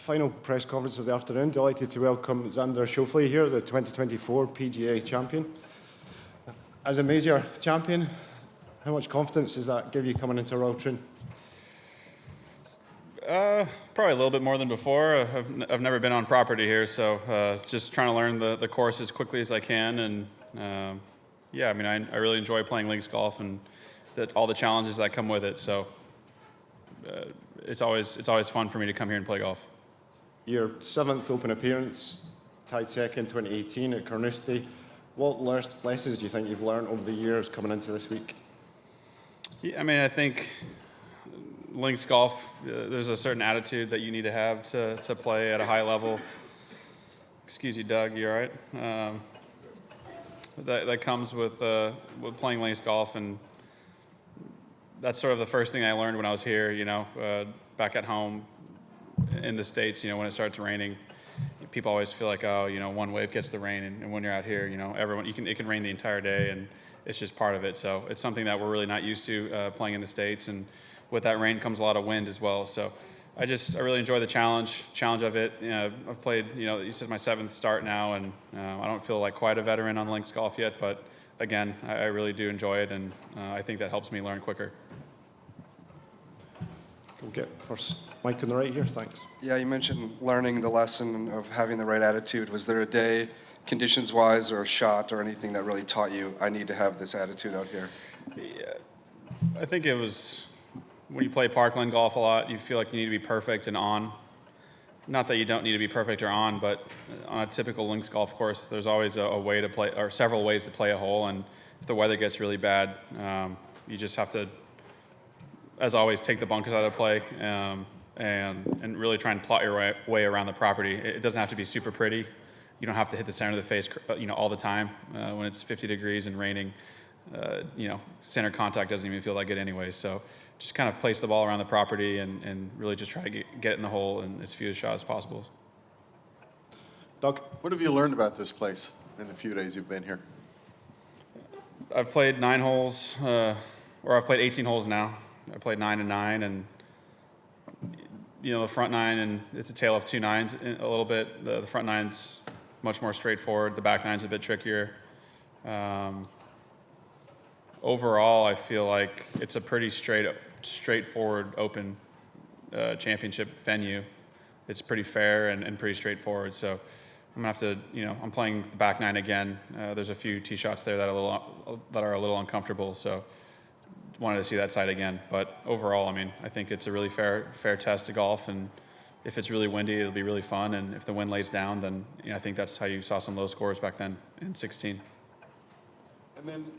Final press conference of the afternoon. Delighted to welcome Xander Schauffele here, the 2024 PGA champion. As a major champion, how much confidence does that give you coming into Royal Troon? Probably a little bit more than before. I've never been on property here, so just trying to learn the course as quickly as I can. And yeah, I mean, I really enjoy playing links golf and all the challenges that come with it. So it's always fun for me to come here and play golf. Your 7th Open appearance, tied second 2018 at Carnoustie. What lessons do you think you've learned over the years coming into this week? Yeah, I mean, I think links golf, there's a certain attitude that you need to have to play at a high level. Excuse you, Doug, you all right? That comes with playing links golf, and that's sort of the first thing I learned when I was here, back at home in the States, when it starts raining. People always feel like, one wave gets the rain, and when you're out here, everyone, it can rain the entire day, and it's just part of it. So it's something that we're really not used to playing in the States, and with that rain comes a lot of wind as well. So I really enjoy the challenge of it. I've played, this is my 7th start now, and I don't feel like quite a veteran on links golf yet, but again, I really do enjoy it, and I think that helps me learn quicker. We'll get first Mike on the right here, thanks. Yeah, you mentioned learning the lesson of having the right attitude. Was there a day, conditions-wise or a shot or anything that really taught you, I need to have this attitude out here? Yeah, I think it was when you play parkland golf a lot, you feel like you need to be perfect and on. Not that you don't need to be perfect or on, but on a typical links golf course, there's always a way to play, or several ways to play a hole, and if the weather gets really bad, you just have to, as always, take the bunkers out of play and really try and plot your way around the property. It doesn't have to be super pretty. You don't have to hit the center of the face, all the time. When it's 50 degrees and raining, center contact doesn't even feel that good anyway. So just kind of place the ball around the property and really just try to get it in the hole in as few shots as possible. Doug? What have you learned about this place in the few days you've been here? I've played 9 holes, or I've played 18 holes now. I played 9 and 9, and the front 9, and it's a tale of 2 nines a little bit. The front 9's much more straightforward. The back 9's a bit trickier. Overall, I feel like it's a pretty straightforward Open championship venue. It's pretty fair and pretty straightforward. So I'm gonna have to, I'm playing the back 9 again. There's a few tee shots there that are a little uncomfortable. So wanted to see that side again. But overall, I mean, I think it's a really fair test of golf, and if it's really windy, it'll be really fun, and if the wind lays down, then I think that's how you saw some low scores back then in 16. And then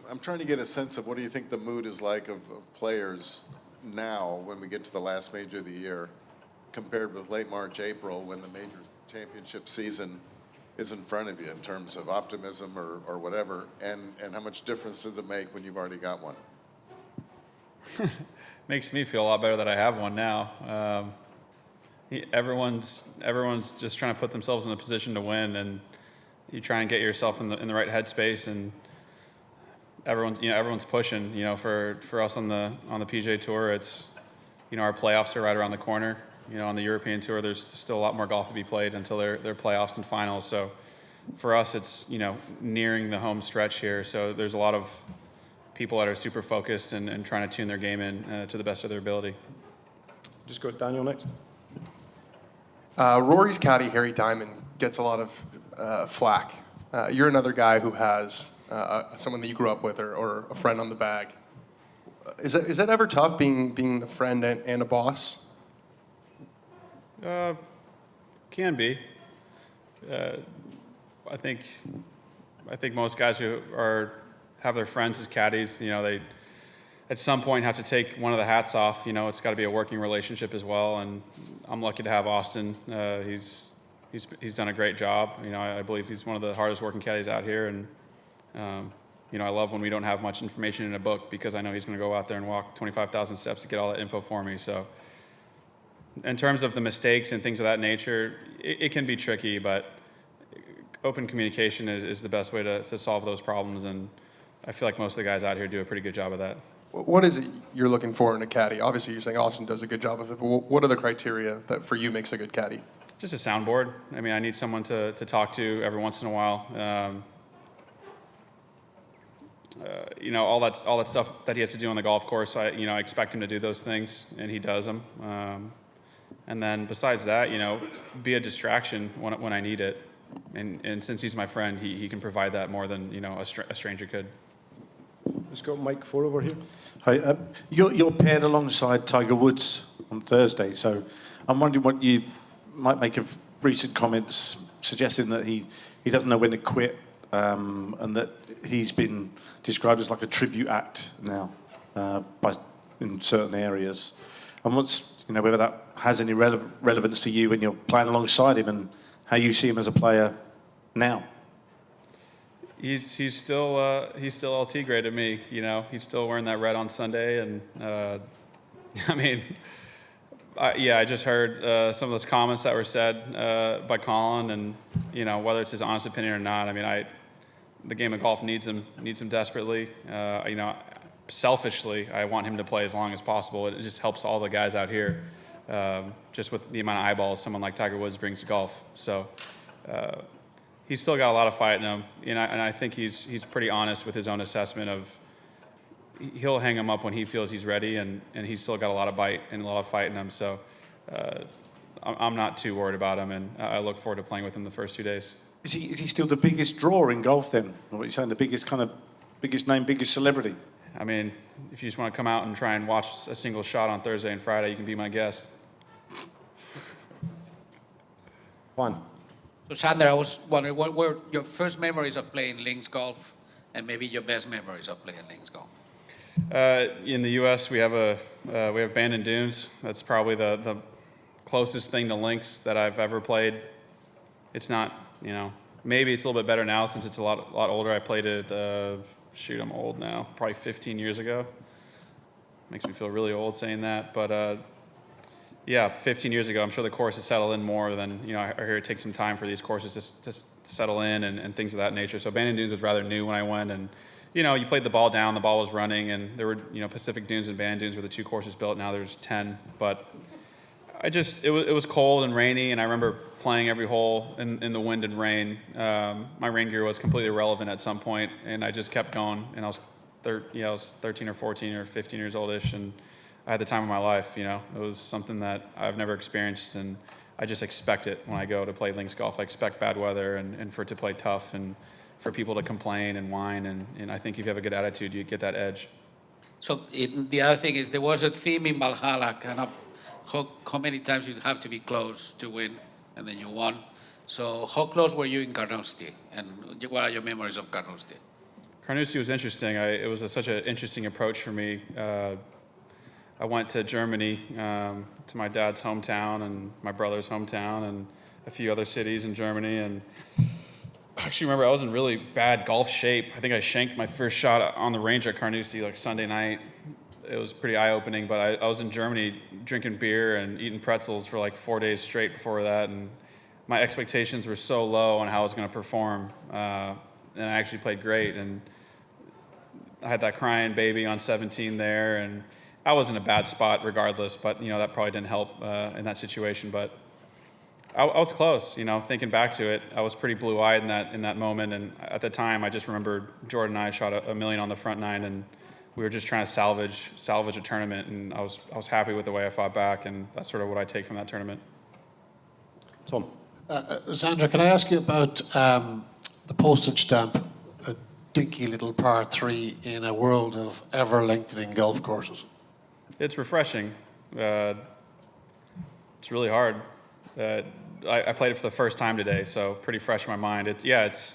I'm trying to get a sense of what do you think the mood is like of players now when we get to the last major of the year compared with late March, April, when the major championship season is in front of you in terms of optimism or whatever, and how much difference does it make when you've already got one? Makes me feel a lot better that I have one now. Everyone's just trying to put themselves in a position to win, and you try and get yourself in the right headspace, and everyone's pushing. For us on the PGA Tour, it's our playoffs are right around the corner. On the European Tour, there's still a lot more golf to be played until their playoffs and finals. So for us, it's, nearing the home stretch here. So there's a lot of people that are super focused and trying to tune their game in to the best of their ability. Just go to Daniel next. Rory's caddy, Harry Diamond, gets a lot of flack. You're another guy who has someone that you grew up with or a friend on the bag. Is that ever tough, being the friend and a boss? Can be. I think most guys who have their friends as caddies, they at some point have to take one of the hats off. It's got to be a working relationship as well. And I'm lucky to have Austin. He's done a great job. I believe he's one of the hardest working caddies out here. And I love when we don't have much information in a book, because I know he's going to go out there and walk 25,000 steps to get all that info for me. So in terms of the mistakes and things of that nature, it can be tricky, but open communication is the best way to solve those problems, and I feel like most of the guys out here do a pretty good job of that. What is it you're looking for in a caddy? Obviously, you're saying Austin does a good job of it, but what are the criteria that for you makes a good caddy? Just a soundboard. I mean, I need someone to talk to every once in a while. All that stuff that he has to do on the golf course, I expect him to do those things, and he does them. And then besides that, be a distraction when I need it. And since he's my friend, he can provide that more than a stranger could. Let's go Mike 4 over here. Hi, you're paired alongside Tiger Woods on Thursday, so I'm wondering what you might make of recent comments suggesting that he doesn't know when to quit, and that he's been described as like a tribute act now in certain areas. And whether that has any relevance to you when you're playing alongside him and how you see him as a player now. He's still LT grade to me. He's still wearing that red on Sunday, and I just heard some of those comments that were said by Colin, and whether it's his honest opinion or not. The game of golf needs him desperately. Selfishly, I want him to play as long as possible. It just helps all the guys out here, just with the amount of eyeballs someone like Tiger Woods brings to golf. So. He's still got a lot of fight in him, and I think he's pretty honest with his own assessment of he'll hang him up when he feels he's ready, and he's still got a lot of bite and a lot of fight in him. So I'm not too worried about him, and I look forward to playing with him the first 2 days. Is he still the biggest draw in golf then? Or what you're saying, the biggest name, biggest celebrity? If you just want to come out and try and watch a single shot on Thursday and Friday, you can be my guest. Juan. So Xander, I was wondering, what were your first memories of playing links golf, and maybe your best memories of playing links golf? In the U.S., we have Bandon Dunes. That's probably the closest thing to links that I've ever played. It's not, maybe it's a little bit better now since it's a lot older. I played it, I'm old now, probably 15 years ago. Makes me feel really old saying that, but 15 years ago, I'm sure the course has settled in more than, I hear it takes some time for these courses to settle in and things of that nature. So Bandon Dunes was rather new when I went, and, you played the ball down, the ball was running, and there were, Pacific Dunes and Bandon Dunes were the 2 courses built. Now there's 10, but it was cold and rainy, and I remember playing every hole in the wind and rain. My rain gear was completely irrelevant at some point, and I just kept going, and I was 13 or 14 or 15 years oldish, and I had the time of my life. It was something that I've never experienced, and I just expect it when I go to play links golf. I expect bad weather and for it to play tough and for people to complain and whine, and I think if you have a good attitude, you get that edge. So the other thing is there was a theme in Valhalla, kind of how many times you have to be close to win, and then you won. So how close were you in Carnoustie, and what are your memories of Carnoustie? Carnoustie was interesting. It was such an interesting approach for me. I went to Germany, to my dad's hometown and my brother's hometown and a few other cities in Germany. And I actually remember I was in really bad golf shape. I think I shanked my first shot on the range at Carnoustie like Sunday night. It was pretty eye-opening, but I was in Germany drinking beer and eating pretzels for like 4 days straight before that. And my expectations were so low on how I was going to perform. And I actually played great. And I had that crying baby on 17 there, and I was in a bad spot regardless, but that probably didn't help in that situation. But I was close. Thinking back to it, I was pretty blue-eyed in that moment. And at the time, I just remembered Jordan and I shot a million on the front nine, and we were just trying to salvage a tournament. And I was happy with the way I fought back, and that's sort of what I take from that tournament. Tom. Xander, can I ask you about the Postage Stamp, a dinky little par 3 in a world of ever-lengthening golf courses? It's refreshing. It's really hard. I played it for the first time today, so pretty fresh in my mind. It's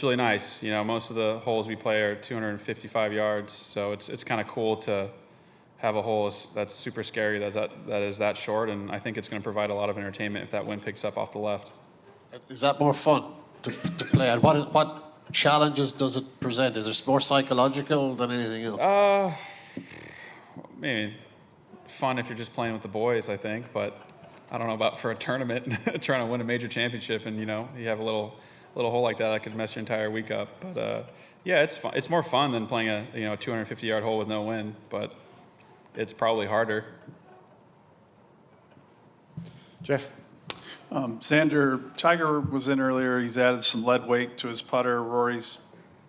really nice. Most of the holes we play are 255 yards, so it's kind of cool to have a hole that's super scary that is that short, and I think it's going to provide a lot of entertainment if that wind picks up off the left. Is that more fun to play? And what challenges does it present? Is it more psychological than anything else? Maybe fun if you're just playing with the boys, I think, but I don't know about for a tournament, trying to win a major championship, and you have a little hole like that could mess your entire week up. But yeah, it's fun. It's more fun than playing a 250-yard hole with no wind, but it's probably harder. Jeff? Xander, Tiger was in earlier. He's added some lead weight to his putter. Rory's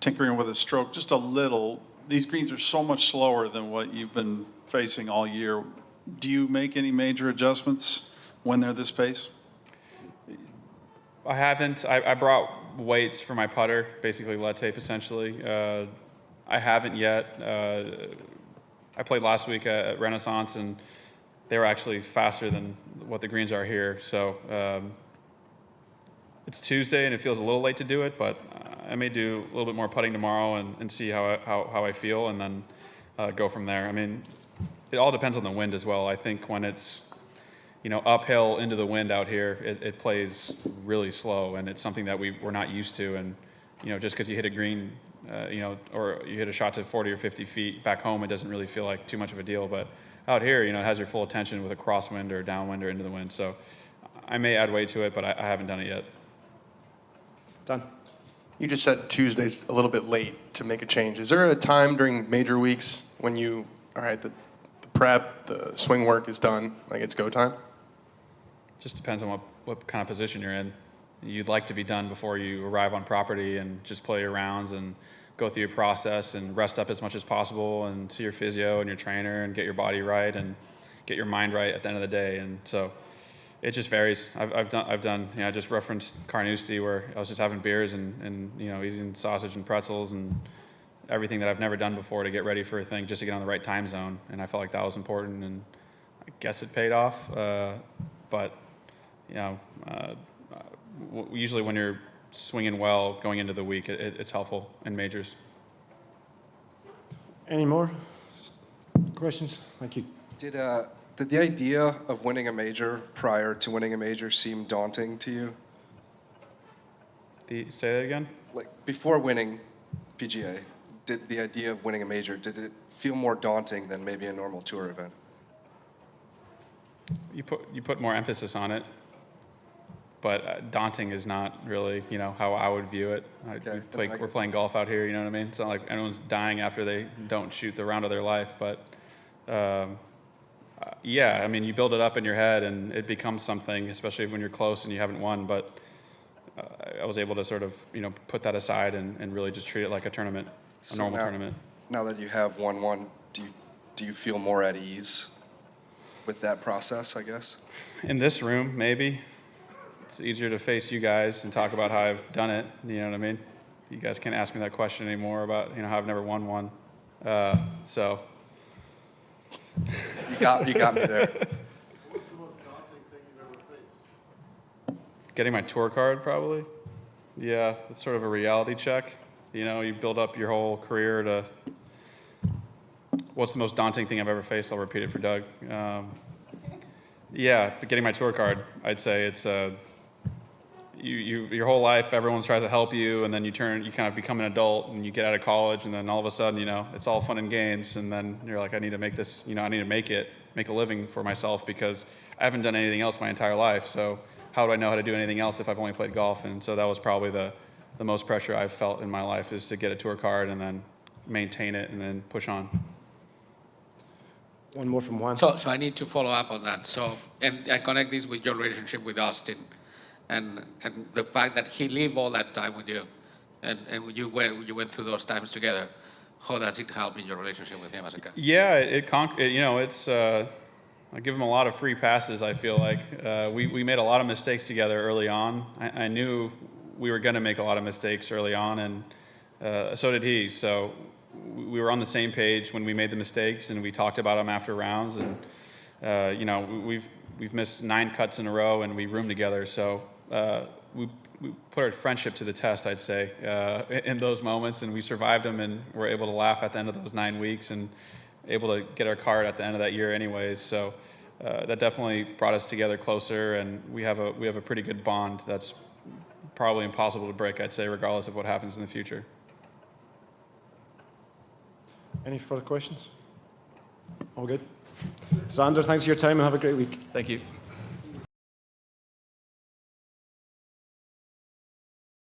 tinkering with his stroke just a little. These greens are so much slower than what you've been facing all year. Do you make any major adjustments when they're this pace? I haven't. I brought weights for my putter, basically lead tape essentially. I haven't yet. I played last week at Renaissance, and they were actually faster than what the greens are here. So it's Tuesday, and it feels a little late to do it, but I may do a little bit more putting tomorrow and see how I feel, and then go from there. I mean, it all depends on the wind as well. I think when it's uphill into the wind out here, it plays really slow, and it's something that we're not used to. And just because you hit a green, or you hit a shot to 40 or 50 feet back home, it doesn't really feel like too much of a deal. But out here, it has your full attention with a crosswind or downwind or into the wind. So I may add weight to it, but I haven't done it yet. Dan? You just said Tuesday's a little bit late to make a change. Is there a time during major weeks when all right, the prep, the swing work is done, like it's go time? Just depends on what kind of position you're in. You'd like to be done before you arrive on property and just play your rounds and go through your process and rest up as much as possible and see your physio and your trainer and get your body right and get your mind right at the end of the day. And so it just varies. I've done. I just referenced Carnoustie, where I was just having beers and eating sausage and pretzels and everything that I've never done before to get ready for a thing, just to get on the right time zone. And I felt like that was important, and I guess it paid off. But usually when you're swinging well going into the week, it's helpful in majors. Any more questions? Thank you. Did the idea of winning a major prior to winning a major seem daunting to you? Say that again? Like before winning PGA, did the idea of winning a major, did it feel more daunting than maybe a normal tour event? You put more emphasis on it, but daunting is not really how I would view it. We're playing golf out here, you know what I mean? It's not like anyone's dying after they don't shoot the round of their life, but yeah, I mean, you build it up in your head and it becomes something, especially when you're close and you haven't won. But I was able to sort of put that aside and really just treat it like a tournament, a normal tournament. Now that you have won one, do you feel more at ease with that process, I guess? In this room, maybe. It's easier to face you guys and talk about how I've done it. You know what I mean? You guys can't ask me that question anymore about how I've never won one. So you got me there. What's the most daunting thing you've ever faced? Getting my tour card, probably. Yeah, it's sort of a reality check. You build up your whole career to what's the most daunting thing I've ever faced. I'll repeat it for Doug. Yeah, but getting my tour card, I'd say it's your whole life, everyone tries to help you, and then you kind of become an adult, and you get out of college, and then all of a sudden, it's all fun and games, and then you're like, I need to make this, I need to make a living for myself, because I haven't done anything else my entire life, so how do I know how to do anything else if I've only played golf? And so that was probably the most pressure I've felt in my life, is to get a tour card and then maintain it and then push on. One more from Juan. So I need to follow up on that. So, and I connect this with your relationship with Austin, and the fact that he lived all that time with you, and you went through those times together. How does it help in your relationship with him as a guy? Yeah, it's I give him a lot of free passes. I feel like we made a lot of mistakes together early on. I knew we were going to make a lot of mistakes early on, and so did he. So we were on the same page when we made the mistakes, and we talked about them after rounds. And we've missed 9 cuts in a row, and we roomed together. So we put our friendship to the test, I'd say, in those moments, and we survived them, and were able to laugh at the end of those 9 weeks, and able to get our card at the end of that year, anyways. So that definitely brought us together closer, and we have a pretty good bond that's probably impossible to break, I'd say, regardless of what happens in the future. Any further questions? All good? Xander, thanks for your time and have a great week. Thank you.